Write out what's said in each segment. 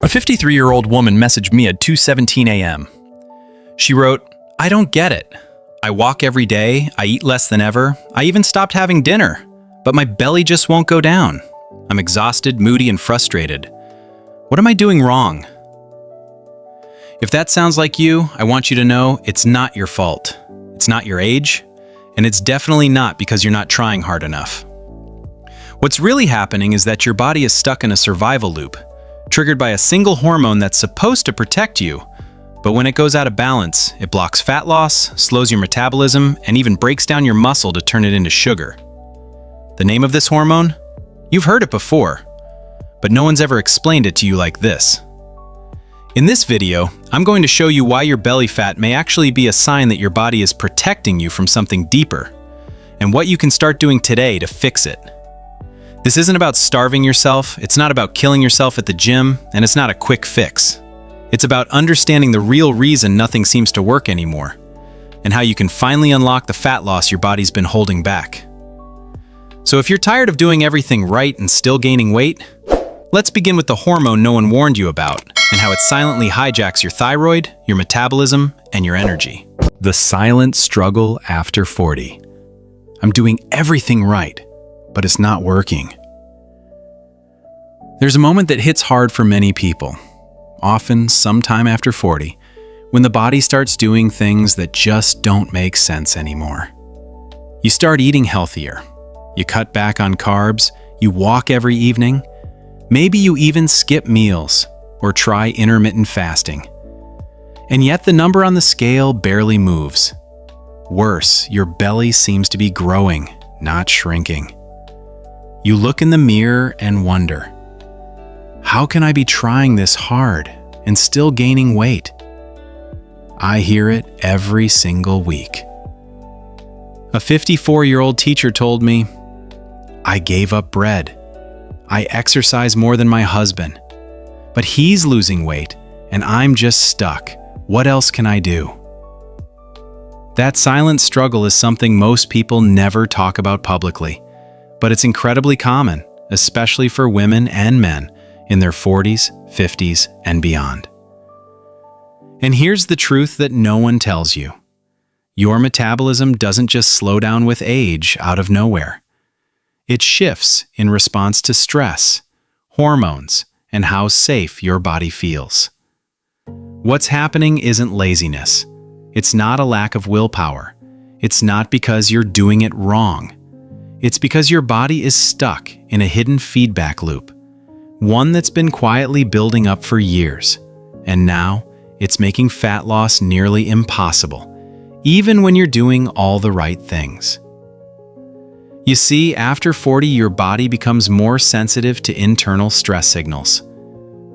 53-year-old woman messaged me at 2:17 a.m. She wrote, "I don't get it. I walk every day, I eat less than ever, I even stopped having dinner, but my belly just won't go down. I'm exhausted, moody, and frustrated. What am I doing wrong?" If that sounds like you, I want you to know it's not your fault. It's not your age, and it's definitely not because you're not trying hard enough. What's really happening is that your body is stuck in a survival loop, triggered by a single hormone that's supposed to protect you, but when it goes out of balance, it blocks fat loss, slows your metabolism, and even breaks down your muscle to turn it into sugar. The name of this hormone? You've heard it before, but no one's ever explained it to you like this. In this video, I'm going to show you why your belly fat may actually be a sign that your body is protecting you from something deeper, and what you can start doing today to fix it. This isn't about starving yourself, it's not about killing yourself at the gym, and it's not a quick fix. It's about understanding the real reason nothing seems to work anymore, and how you can finally unlock the fat loss your body's been holding back. So if you're tired of doing everything right and still gaining weight, let's begin with the hormone no one warned you about, and how it silently hijacks your thyroid, your metabolism, and your energy. The silent struggle after 40. I'm doing everything right, but it's not working. There's a moment that hits hard for many people, often sometime after 40, when the body starts doing things that just don't make sense anymore. You start eating healthier. You cut back on carbs, you walk every evening. Maybe you even skip meals or try intermittent fasting. And yet the number on the scale barely moves. Worse, your belly seems to be growing, not shrinking. You look in the mirror and wonder, how can I be trying this hard and still gaining weight? I hear it every single week. A 54-year-old teacher told me, "I gave up bread. I exercise more than my husband, but he's losing weight and I'm just stuck. What else can I do?" That silent struggle is something most people never talk about publicly, but it's incredibly common, especially for women and men in their 40s, 50s, and beyond. And here's the truth that no one tells you. Your metabolism doesn't just slow down with age out of nowhere. It shifts in response to stress, hormones, and how safe your body feels. What's happening isn't laziness. It's not a lack of willpower. It's not because you're doing it wrong. It's because your body is stuck in a hidden feedback loop, one that's been quietly building up for years, and now it's making fat loss nearly impossible, even when you're doing all the right things. You see, after 40, your body becomes more sensitive to internal stress signals,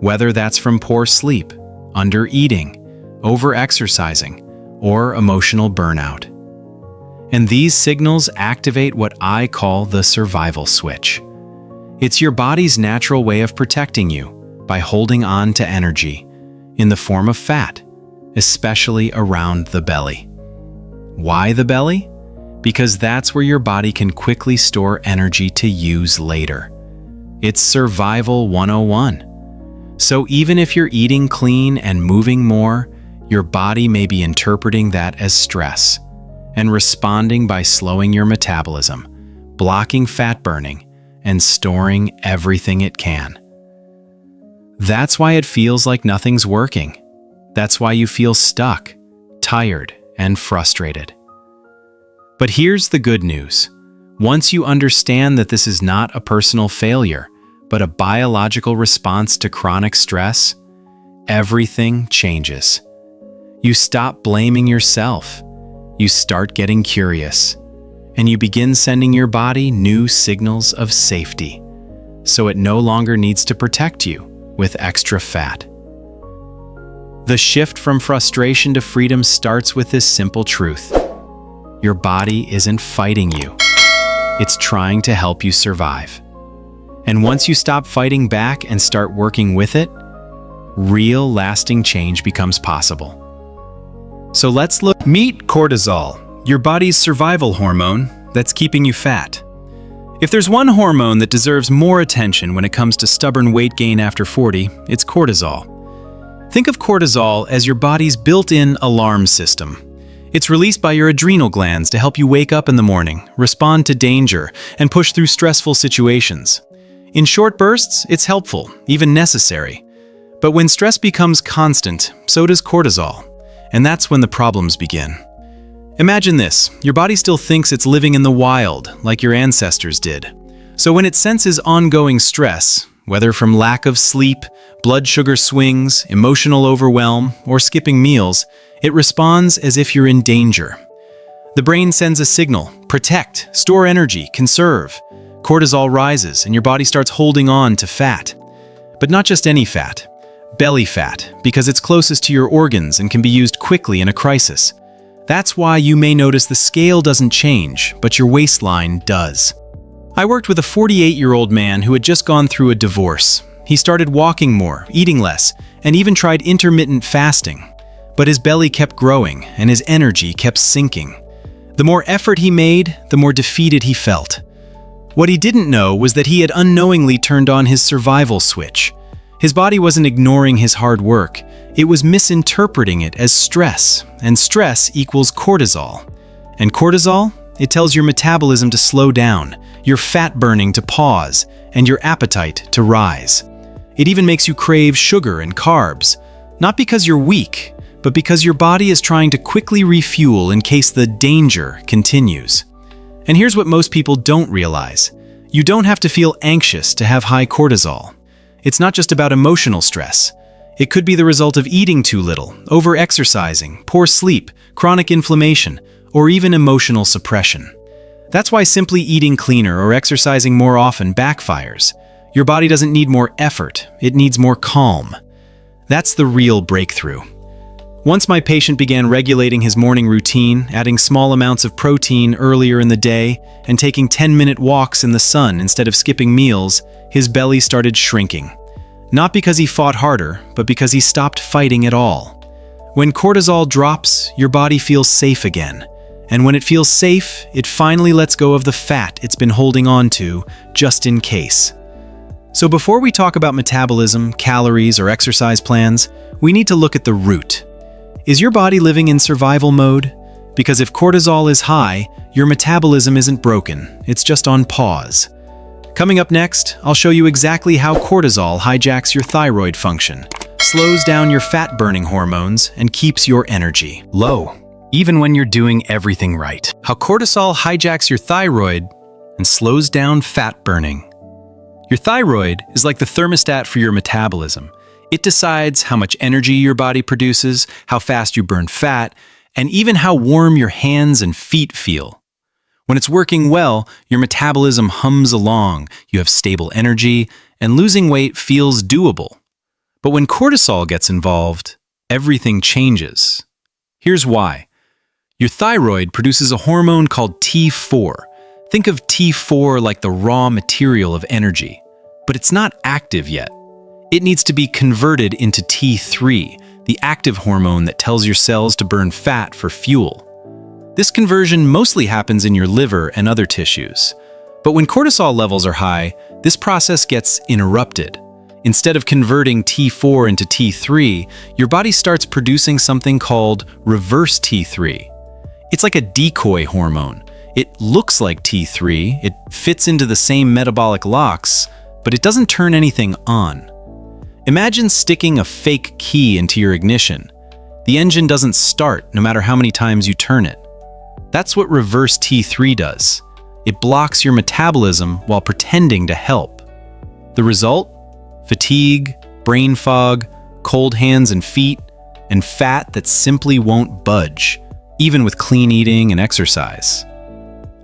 whether that's from poor sleep, under-eating, over-exercising, or emotional burnout. And these signals activate what I call the survival switch. It's your body's natural way of protecting you by holding on to energy in the form of fat, especially around the belly. Why the belly? Because that's where your body can quickly store energy to use later. It's survival 101. So even if you're eating clean and moving more, your body may be interpreting that as stress and responding by slowing your metabolism, blocking fat burning, and storing everything it can. That's why it feels like nothing's working. That's why you feel stuck, tired, and frustrated. But here's the good news. Once you understand that this is not a personal failure, but a biological response to chronic stress, everything changes. You stop blaming yourself. You start getting curious, and you begin sending your body new signals of safety, so it no longer needs to protect you with extra fat. The shift from frustration to freedom starts with this simple truth. Your body isn't fighting you. It's trying to help you survive. And once you stop fighting back and start working with it, real lasting change becomes possible. So let's meet cortisol, your body's survival hormone that's keeping you fat. If there's one hormone that deserves more attention when it comes to stubborn weight gain after 40, it's cortisol. Think of cortisol as your body's built-in alarm system. It's released by your adrenal glands to help you wake up in the morning, respond to danger, and push through stressful situations. In short bursts, it's helpful, even necessary. But when stress becomes constant, so does cortisol. And that's when the problems begin. Imagine this, your body still thinks it's living in the wild, like your ancestors did. So when it senses ongoing stress, whether from lack of sleep, blood sugar swings, emotional overwhelm, or skipping meals, it responds as if you're in danger. The brain sends a signal: protect, store energy, conserve. Cortisol rises and your body starts holding on to fat. But not just any fat. Belly fat, because it's closest to your organs and can be used quickly in a crisis. That's why you may notice the scale doesn't change, but your waistline does. I worked with a 48-year-old man who had just gone through a divorce. He started walking more, eating less, and even tried intermittent fasting. But his belly kept growing and his energy kept sinking. The more effort he made, the more defeated he felt. What he didn't know was that he had unknowingly turned on his survival switch. His body wasn't ignoring his hard work. It was misinterpreting it as stress, and stress equals cortisol. And cortisol? It tells your metabolism to slow down, your fat burning to pause, and your appetite to rise. It even makes you crave sugar and carbs, not because you're weak, but because your body is trying to quickly refuel in case the danger continues. And here's what most people don't realize. You don't have to feel anxious to have high cortisol. It's not just about emotional stress. It could be the result of eating too little, over-exercising, poor sleep, chronic inflammation, or even emotional suppression. That's why simply eating cleaner or exercising more often backfires. Your body doesn't need more effort, it needs more calm. That's the real breakthrough. Once my patient began regulating his morning routine, adding small amounts of protein earlier in the day, and taking 10-minute walks in the sun instead of skipping meals, his belly started shrinking. Not because he fought harder, but because he stopped fighting at all. When cortisol drops, your body feels safe again. And when it feels safe, it finally lets go of the fat it's been holding on to, just in case. So before we talk about metabolism, calories, or exercise plans, we need to look at the root. Is your body living in survival mode? Because if cortisol is high, your metabolism isn't broken, it's just on pause. Coming up next, I'll show you exactly how cortisol hijacks your thyroid function, slows down your fat-burning hormones, and keeps your energy low, even when you're doing everything right. How cortisol hijacks your thyroid and slows down fat burning. Your thyroid is like the thermostat for your metabolism. It decides how much energy your body produces, how fast you burn fat, and even how warm your hands and feet feel. When it's working well, your metabolism hums along, you have stable energy, and losing weight feels doable. But when cortisol gets involved, everything changes. Here's why. Your thyroid produces a hormone called T4. Think of T4 like the raw material of energy. But it's not active yet. It needs to be converted into T3, the active hormone that tells your cells to burn fat for fuel. This conversion mostly happens in your liver and other tissues. But when cortisol levels are high, this process gets interrupted. Instead of converting T4 into T3, your body starts producing something called reverse T3. It's like a decoy hormone. It looks like T3, it fits into the same metabolic locks, but it doesn't turn anything on. Imagine sticking a fake key into your ignition. The engine doesn't start no matter how many times you turn it. That's what reverse T3 does. It blocks your metabolism while pretending to help. The result? Fatigue, brain fog, cold hands and feet, and fat that simply won't budge, even with clean eating and exercise.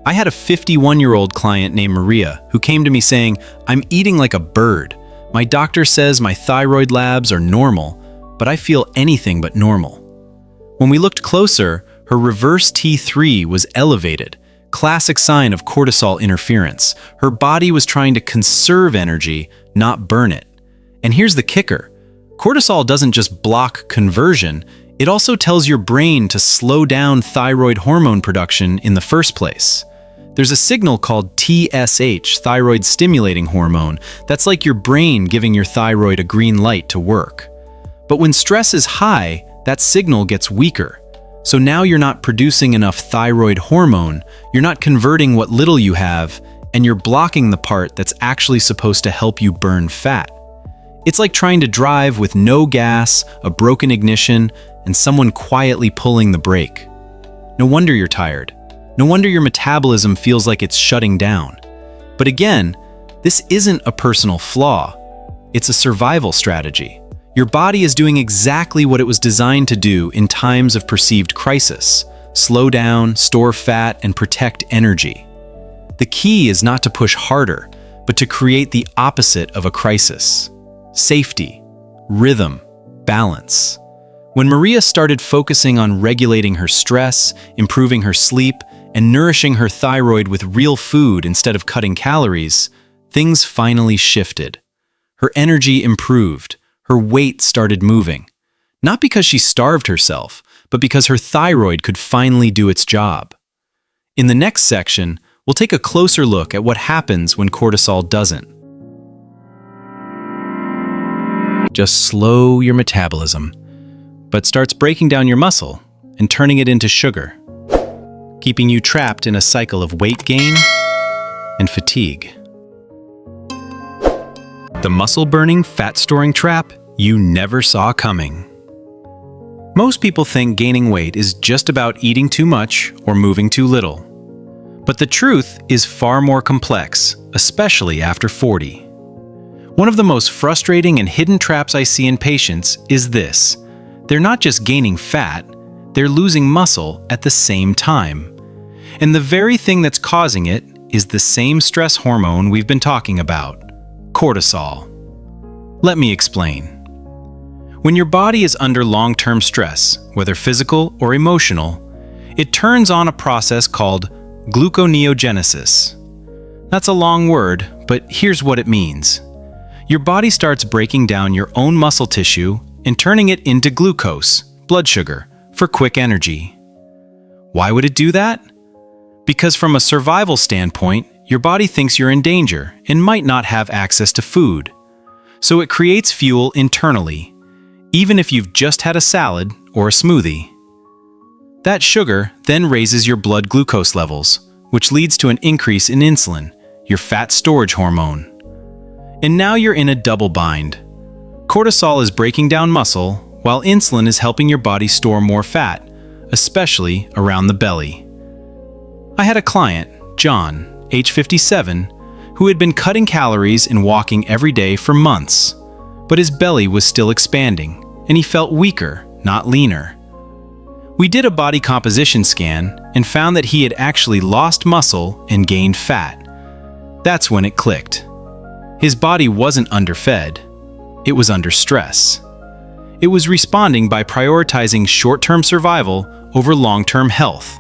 I had a 51-year-old client named Maria who came to me saying, "I'm eating like a bird. My doctor says my thyroid labs are normal, but I feel anything but normal." When we looked closer, her reverse T3 was elevated, classic sign of cortisol interference. Her body was trying to conserve energy, not burn it. And here's the kicker. Cortisol doesn't just block conversion, it also tells your brain to slow down thyroid hormone production in the first place. There's a signal called TSH, thyroid stimulating hormone, that's like your brain giving your thyroid a green light to work. But when stress is high, that signal gets weaker. So now you're not producing enough thyroid hormone, you're not converting what little you have, and you're blocking the part that's actually supposed to help you burn fat. It's like trying to drive with no gas, a broken ignition, and someone quietly pulling the brake. No wonder you're tired. No wonder your metabolism feels like it's shutting down. But again, this isn't a personal flaw. It's a survival strategy. Your body is doing exactly what it was designed to do in times of perceived crisis: slow down, store fat, and protect energy. The key is not to push harder, but to create the opposite of a crisis: safety, rhythm, balance. When Maria started focusing on regulating her stress, improving her sleep, and nourishing her thyroid with real food instead of cutting calories, things finally shifted. Her energy improved. Her weight started moving. Not because she starved herself, but because her thyroid could finally do its job. In the next section, we'll take a closer look at what happens when cortisol doesn't. Just slow your metabolism, but starts breaking down your muscle and turning it into sugar, keeping you trapped in a cycle of weight gain and fatigue. The muscle-burning, fat-storing trap you never saw coming. Most people think gaining weight is just about eating too much or moving too little. But the truth is far more complex, especially after 40. One of the most frustrating and hidden traps I see in patients is this: they're not just gaining fat, they're losing muscle at the same time. And the very thing that's causing it is the same stress hormone we've been talking about: cortisol. Let me explain. When your body is under long-term stress, whether physical or emotional, it turns on a process called gluconeogenesis. That's a long word, but here's what it means. Your body starts breaking down your own muscle tissue and turning it into glucose, blood sugar, for quick energy. Why would it do that? Because from a survival standpoint, your body thinks you're in danger and might not have access to food. So it creates fuel internally, even if you've just had a salad or a smoothie. That sugar then raises your blood glucose levels, which leads to an increase in insulin, your fat storage hormone. And now you're in a double bind. Cortisol is breaking down muscle, while insulin is helping your body store more fat, especially around the belly. I had a client, John, age 57, who had been cutting calories and walking every day for months. But his belly was still expanding, and he felt weaker, not leaner. We did a body composition scan and found that he had actually lost muscle and gained fat. That's when it clicked. His body wasn't underfed, it was under stress. It was responding by prioritizing short-term survival over long-term health.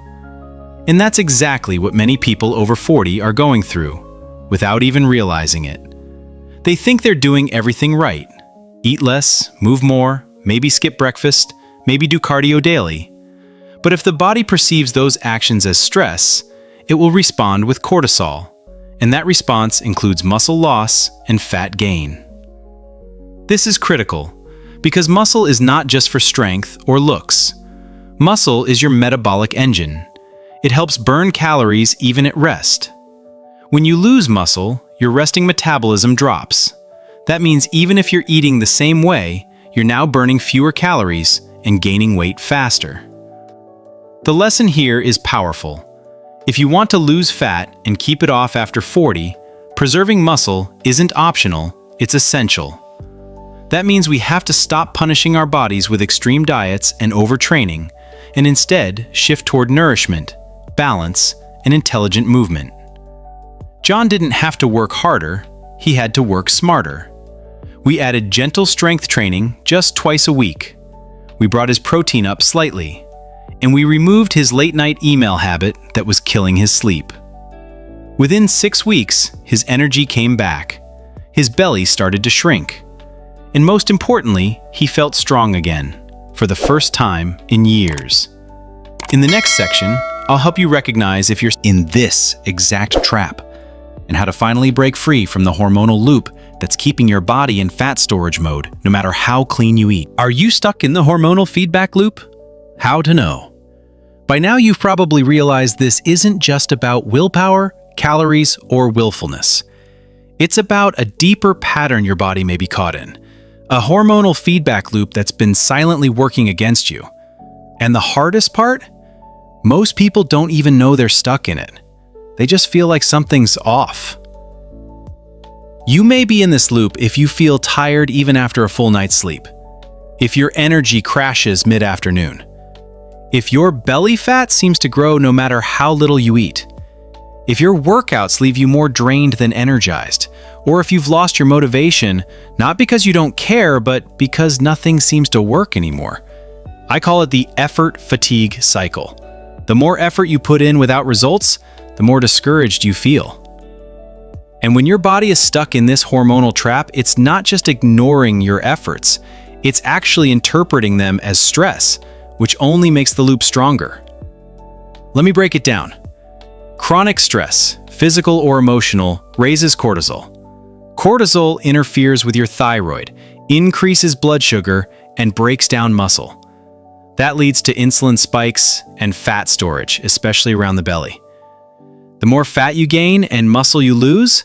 And that's exactly what many people over 40 are going through, without even realizing it. They think they're doing everything right. Eat less, move more, maybe skip breakfast, maybe do cardio daily. But if the body perceives those actions as stress, it will respond with cortisol, and that response includes muscle loss and fat gain. This is critical, because muscle is not just for strength or looks. Muscle is your metabolic engine. It helps burn calories even at rest. When you lose muscle, your resting metabolism drops. That means even if you're eating the same way, you're now burning fewer calories and gaining weight faster. The lesson here is powerful. If you want to lose fat and keep it off after 40, preserving muscle isn't optional, it's essential. That means we have to stop punishing our bodies with extreme diets and overtraining, and instead shift toward nourishment, balance, and intelligent movement. John didn't have to work harder, he had to work smarter. We added gentle strength training just twice a week. We brought his protein up slightly, and we removed his late-night email habit that was killing his sleep. Within 6 weeks, his energy came back. His belly started to shrink. And most importantly, he felt strong again, for the first time in years. In the next section, I'll help you recognize if you're in this exact trap and how to finally break free from the hormonal loop that's keeping your body in fat storage mode no matter how clean you eat. Are you stuck in the hormonal feedback loop? How to know. By now you've probably realized this isn't just about willpower, calories, or willfulness. It's about a deeper pattern your body may be caught in, a hormonal feedback loop that's been silently working against you. And the hardest part? Most people don't even know they're stuck in it. They just feel like something's off. You may be in this loop if you feel tired even after a full night's sleep, if your energy crashes mid-afternoon, if your belly fat seems to grow no matter how little you eat, if your workouts leave you more drained than energized, or if you've lost your motivation, not because you don't care, but because nothing seems to work anymore. I call it the effort fatigue cycle. The more effort you put in without results, the more discouraged you feel. And when your body is stuck in this hormonal trap, it's not just ignoring your efforts, it's actually interpreting them as stress, which only makes the loop stronger. Let me break it down. Chronic stress, physical or emotional, raises cortisol. Cortisol interferes with your thyroid, increases blood sugar, and breaks down muscle. That leads to insulin spikes and fat storage, especially around the belly. The more fat you gain and muscle you lose,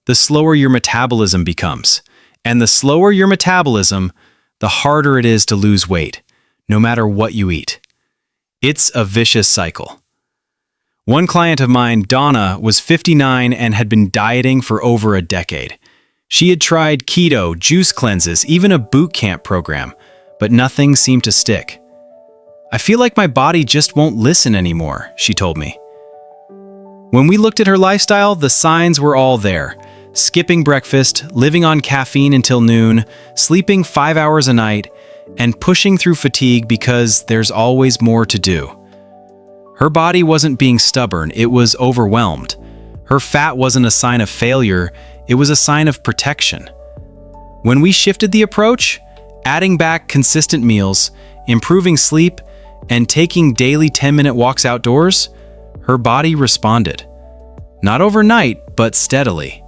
the slower your metabolism becomes. And the slower your metabolism, the harder it is to lose weight, no matter what you eat. It's a vicious cycle. One client of mine, Donna, was 59 and had been dieting for over a decade. She had tried keto, juice cleanses, even a boot camp program, but nothing seemed to stick. I feel like my body just won't listen anymore, she told me. When we looked at her lifestyle, the signs were all there. Skipping breakfast, living on caffeine until noon, sleeping 5 hours a night, and pushing through fatigue because there's always more to do. Her body wasn't being stubborn, it was overwhelmed. Her fat wasn't a sign of failure, it was a sign of protection. When we shifted the approach, adding back consistent meals, improving sleep, and taking daily 10-minute walks outdoors, her body responded. Not overnight, but steadily.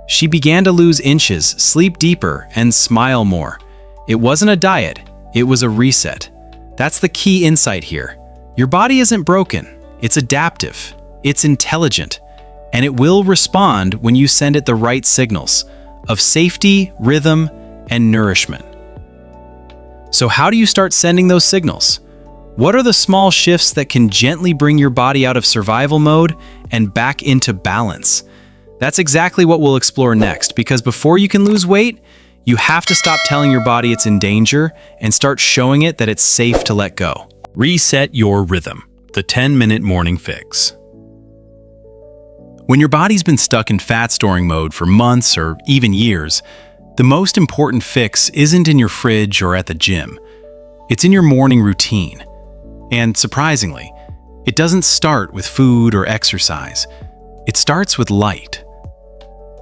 She began to lose inches, sleep deeper, and smile more. It wasn't a diet, it was a reset. That's the key insight here. Your body isn't broken, it's adaptive, it's intelligent, and it will respond when you send it the right signals of safety, rhythm, and nourishment. So how do you start sending those signals? What are the small shifts that can gently bring your body out of survival mode and back into balance? That's exactly what we'll explore next, because before you can lose weight, you have to stop telling your body it's in danger and start showing it that it's safe to let go. Reset your rhythm, the 10-minute morning fix. When your body's been stuck in fat storing mode for months or even years, the most important fix isn't in your fridge or at the gym. It's in your morning routine. And surprisingly, it doesn't start with food or exercise. It starts with light.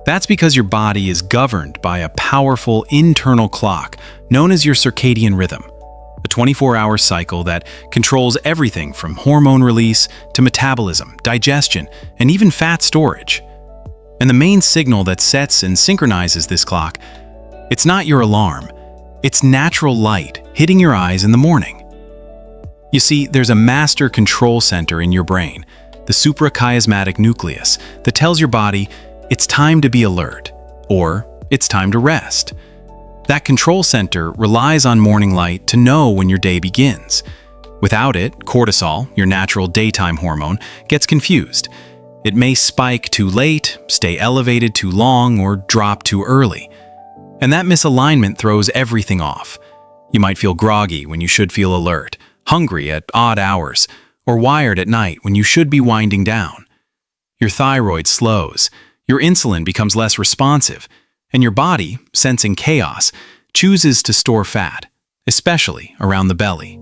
That's because your body is governed by a powerful internal clock known as your circadian rhythm, a 24-hour cycle that controls everything from hormone release to metabolism, digestion, and even fat storage. And the main signal that sets and synchronizes this clock, it's not your alarm, it's natural light hitting your eyes in the morning. You see, there's a master control center in your brain, the suprachiasmatic nucleus, that tells your body it's time to be alert, or it's time to rest. That control center relies on morning light to know when your day begins. Without it, cortisol, your natural daytime hormone, gets confused. It may spike too late, stay elevated too long, or drop too early. And that misalignment throws everything off. You might feel groggy when you should feel alert, hungry at odd hours, or wired at night when you should be winding down. Your thyroid slows, your insulin becomes less responsive, and your body, sensing chaos, chooses to store fat, especially around the belly.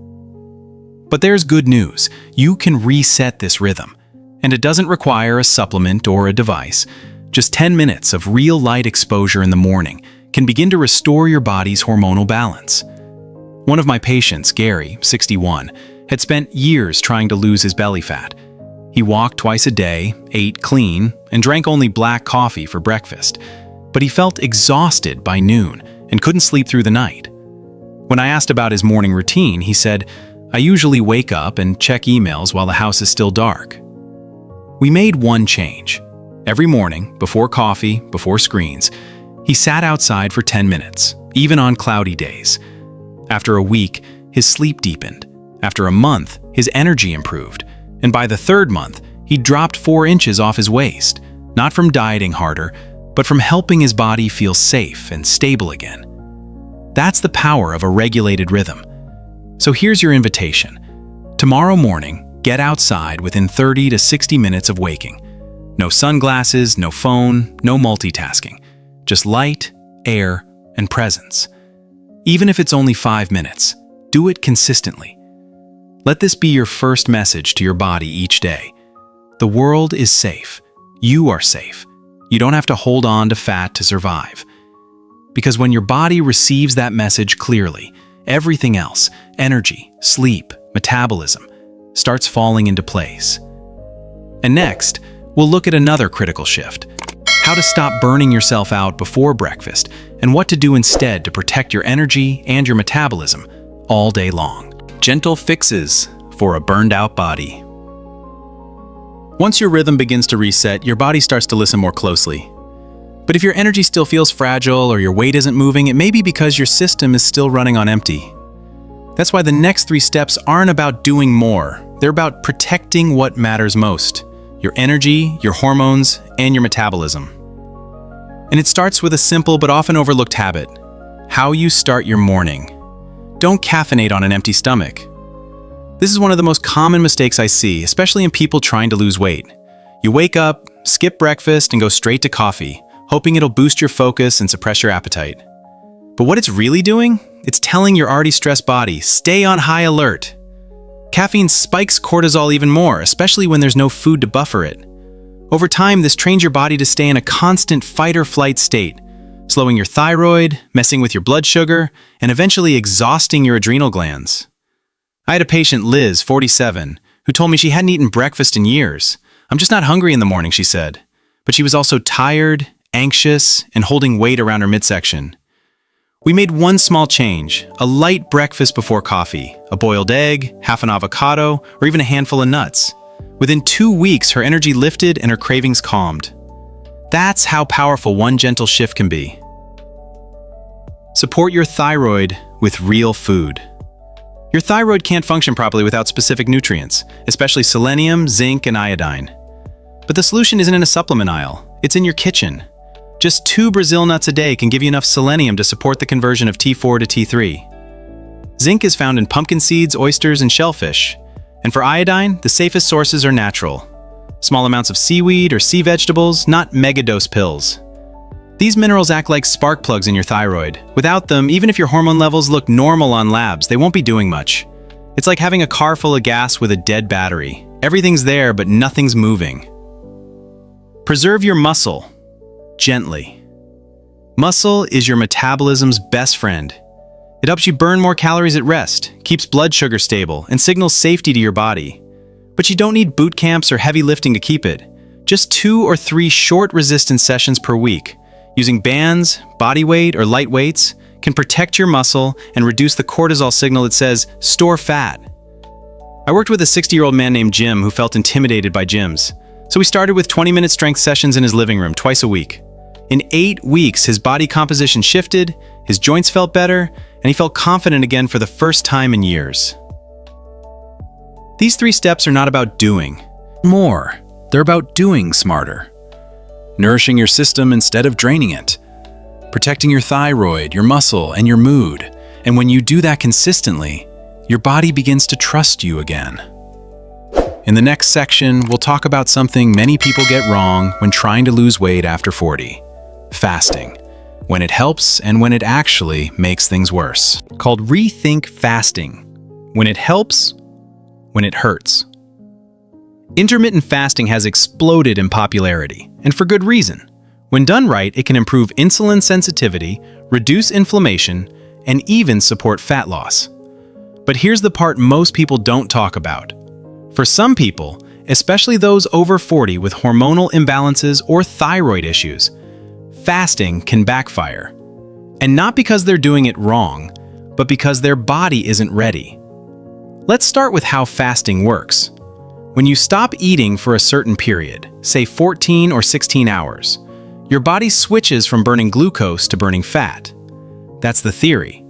But there's good news. You can reset this rhythm, and it doesn't require a supplement or a device. Just 10 minutes of real light exposure in the morning can begin to restore your body's hormonal balance. One of my patients, Gary, 61, had spent years trying to lose his belly fat. He walked twice a day, ate clean, and drank only black coffee for breakfast. But he felt exhausted by noon and couldn't sleep through the night. When I asked about his morning routine, he said, "I usually wake up and check emails while the house is still dark." We made one change. Every morning, before coffee, before screens, he sat outside for 10 minutes, even on cloudy days. After a week, his sleep deepened. After a month, his energy improved. And by the third month, he dropped 4 inches off his waist, not from dieting harder, but from helping his body feel safe and stable again. That's the power of a regulated rhythm. So here's your invitation. Tomorrow morning, get outside within 30 to 60 minutes of waking. No sunglasses, no phone, no multitasking. Just light, air, and presence. Even if it's only 5 minutes, do it consistently. Let this be your first message to your body each day. The world is safe. You are safe. You don't have to hold on to fat to survive. Because when your body receives that message clearly, everything else, energy, sleep, metabolism, starts falling into place. And next, we'll look at another critical shift. How to stop burning yourself out before breakfast, and what to do instead to protect your energy and your metabolism all day long. Gentle fixes for a burned-out body. Once your rhythm begins to reset, your body starts to listen more closely. But if your energy still feels fragile or your weight isn't moving, it may be because your system is still running on empty. That's why the next 3 steps aren't about doing more. They're about protecting what matters most: your energy, your hormones, and your metabolism. And it starts with a simple but often overlooked habit: how you start your morning. Don't caffeinate on an empty stomach. This is one of the most common mistakes I see, especially in people trying to lose weight. You wake up, skip breakfast, and go straight to coffee, hoping it'll boost your focus and suppress your appetite. But what it's really doing? It's telling your already stressed body, stay on high alert. Caffeine spikes cortisol even more, especially when there's no food to buffer it. Over time, this trains your body to stay in a constant fight-or-flight state, slowing your thyroid, messing with your blood sugar, and eventually exhausting your adrenal glands. I had a patient, Liz, 47, who told me she hadn't eaten breakfast in years. "I'm just not hungry in the morning," she said. But she was also tired, anxious, and holding weight around her midsection. We made one small change: a light breakfast before coffee, a boiled egg, half an avocado, or even a handful of nuts. Within 2 weeks, her energy lifted and her cravings calmed. That's how powerful one gentle shift can be. Support your thyroid with real food. Your thyroid can't function properly without specific nutrients, especially selenium, zinc, and iodine. But the solution isn't in a supplement aisle, it's in your kitchen. Just 2 Brazil nuts a day can give you enough selenium to support the conversion of T4 to T3. Zinc is found in pumpkin seeds, oysters, and shellfish. And for iodine, the safest sources are natural. Small amounts of seaweed or sea vegetables, not megadose pills. These minerals act like spark plugs in your thyroid. Without them, even if your hormone levels look normal on labs, they won't be doing much. It's like having a car full of gas with a dead battery. Everything's there, but nothing's moving. Preserve your muscle. Gently. Muscle is your metabolism's best friend. It helps you burn more calories at rest, keeps blood sugar stable, and signals safety to your body. But you don't need boot camps or heavy lifting to keep it. Just 2 or 3 short resistance sessions per week, using bands, body weight, or light weights, can protect your muscle and reduce the cortisol signal that says, store fat. I worked with a 60-year-old man named Jim who felt intimidated by gyms. So we started with 20-minute strength sessions in his living room twice a week. In 8 weeks, his body composition shifted, his joints felt better, and he felt confident again for the first time in years. These 3 steps are not about doing more. They're about doing smarter. Nourishing your system instead of draining it. Protecting your thyroid, your muscle, and your mood. And when you do that consistently, your body begins to trust you again. In the next section, we'll talk about something many people get wrong when trying to lose weight after 40. Fasting. When it helps and when it actually makes things worse. Called Rethink Fasting. When it helps, when it hurts. Intermittent fasting has exploded in popularity, and for good reason. When done right, it can improve insulin sensitivity, reduce inflammation, and even support fat loss. But here's the part most people don't talk about. For some people, especially those over 40 with hormonal imbalances or thyroid issues. Fasting can backfire. And not because they're doing it wrong, but because their body isn't ready. Let's start with how fasting works. When you stop eating for a certain period, say 14 or 16 hours, your body switches from burning glucose to burning fat. That's the theory.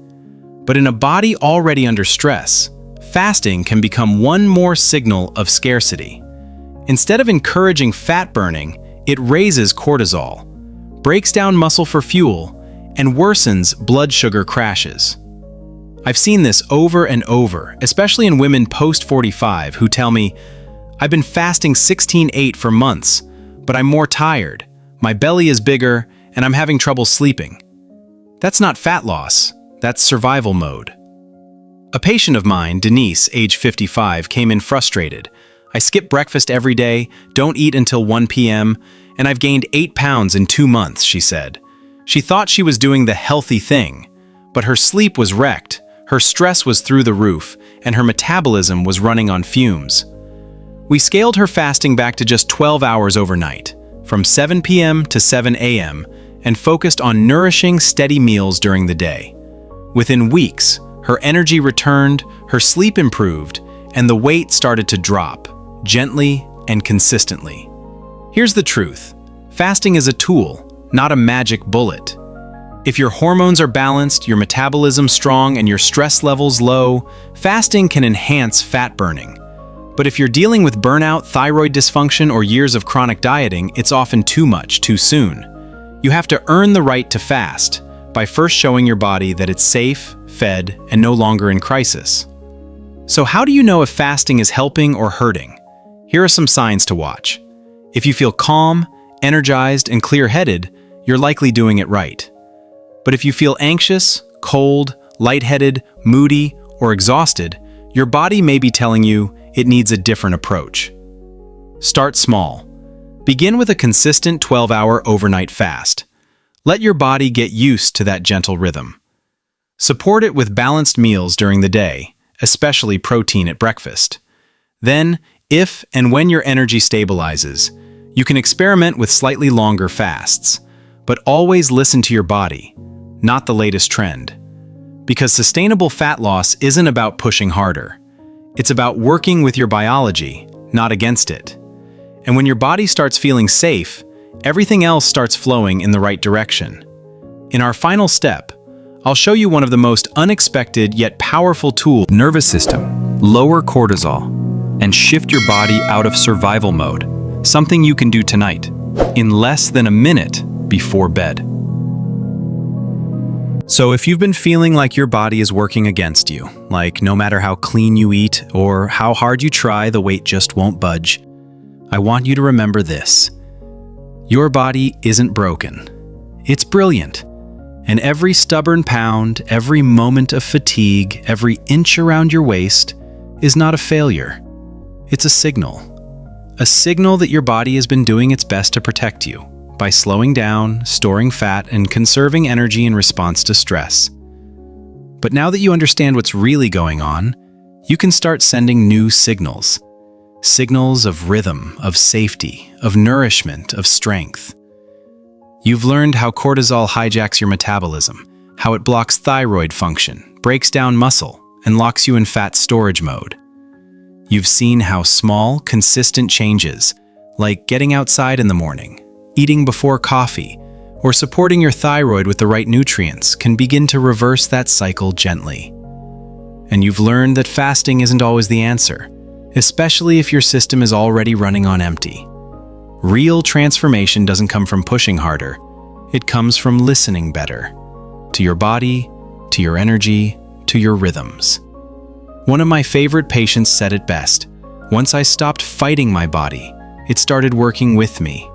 But in a body already under stress, fasting can become one more signal of scarcity. Instead of encouraging fat burning, it raises cortisol, breaks down muscle for fuel, and worsens blood sugar crashes. I've seen this over and over, especially in women post-45 who tell me, "I've been fasting 16/8 for months, but I'm more tired, my belly is bigger, and I'm having trouble sleeping." That's not fat loss, that's survival mode. A patient of mine, Denise, age 55, came in frustrated. "I skip breakfast every day, don't eat until 1 p.m., and I've gained 8 pounds in 2 months," she said. She thought she was doing the healthy thing, but her sleep was wrecked, her stress was through the roof, and her metabolism was running on fumes. We scaled her fasting back to just 12 hours overnight, from 7 p.m. to 7 a.m., and focused on nourishing, steady meals during the day. Within weeks, her energy returned, her sleep improved, and the weight started to drop, gently and consistently. Here's the truth. Fasting is a tool, not a magic bullet. If your hormones are balanced, your metabolism strong, and your stress levels low, fasting can enhance fat burning. But if you're dealing with burnout, thyroid dysfunction, or years of chronic dieting, it's often too much, too soon. You have to earn the right to fast by first showing your body that it's safe, fed, and no longer in crisis. So how do you know if fasting is helping or hurting? Here are some signs to watch. If you feel calm, energized, and clear-headed, you're likely doing it right. But if you feel anxious, cold, lightheaded, moody, or exhausted, your body may be telling you it needs a different approach. Start small. Begin with a consistent 12-hour overnight fast. Let your body get used to that gentle rhythm. Support it with balanced meals during the day, especially protein at breakfast. Then, if and when your energy stabilizes, you can experiment with slightly longer fasts, but always listen to your body, not the latest trend. Because sustainable fat loss isn't about pushing harder. It's about working with your biology, not against it. And when your body starts feeling safe, everything else starts flowing in the right direction. In our final step, I'll show you one of the most unexpected yet powerful tools. Nervous system, lower cortisol, and shift your body out of survival mode. Something you can do tonight, in less than a minute before bed. So if you've been feeling like your body is working against you, like no matter how clean you eat or how hard you try, the weight just won't budge, I want you to remember this. Your body isn't broken. It's brilliant. And every stubborn pound, every moment of fatigue, every inch around your waist is not a failure. It's a signal. A signal that your body has been doing its best to protect you by slowing down, storing fat, and conserving energy in response to stress. But now that you understand what's really going on, you can start sending new signals. Signals of rhythm, of safety, of nourishment, of strength. You've learned how cortisol hijacks your metabolism, how it blocks thyroid function, breaks down muscle, and locks you in fat storage mode. You've seen how small, consistent changes, like getting outside in the morning, eating before coffee, or supporting your thyroid with the right nutrients, can begin to reverse that cycle gently. And you've learned that fasting isn't always the answer, especially if your system is already running on empty. Real transformation doesn't come from pushing harder. It comes from listening better. To your body, to your energy, to your rhythms. One of my favorite patients said it best. Once I stopped fighting my body, it started working with me.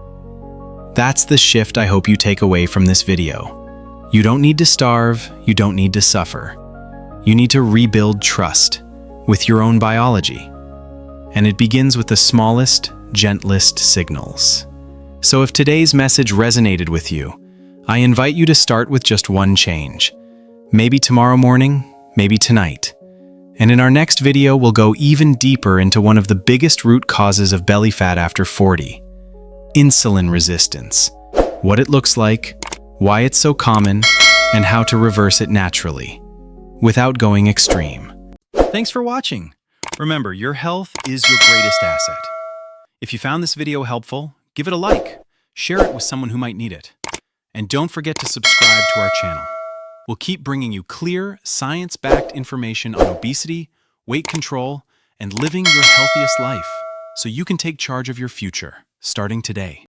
That's the shift I hope you take away from this video. You don't need to starve, you don't need to suffer. You need to rebuild trust with your own biology. And it begins with the smallest, gentlest signals. So if today's message resonated with you, I invite you to start with just one change. Maybe tomorrow morning, maybe tonight. And in our next video, we'll go even deeper into one of the biggest root causes of belly fat after 40, insulin resistance, what it looks like, why it's so common, and how to reverse it naturally, without going extreme. Thanks for watching. Remember, your health is your greatest asset. If you found this video helpful, give it a like, share it with someone who might need it. And don't forget to subscribe to our channel. We'll keep bringing you clear, science-backed information on obesity, weight control, and living your healthiest life, so you can take charge of your future, starting today.